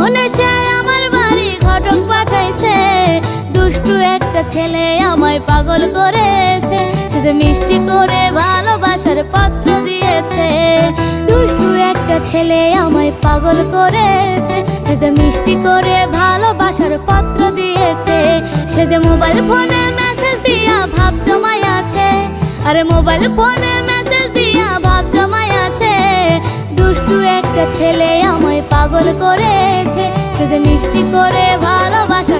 শুনে সে আমার বাড়ি ঘটক পাঠাইছে। দুষ্টু একটা ছেলে আমায় পাগল করেছে, সে যে মিষ্টি করে ভালোবাসার পত্র দিয়েছে। দুষ্টু একটা ছেলে আমায় পাগল করেছে, সে যে মিষ্টি করে ভালোবাসার পত্র দিয়েছে। সে যে মোবাইল ফোনে মেসেজ দিয়া ভাব জমাই আছে, আরে মোবাইল ফোনে মেসেজ দিয়া ভাব জমাই আছে। দুষ্টু একটা ছেলে আমায় পাগল করেছে, সে যে মিষ্টি করে ভালোবাসা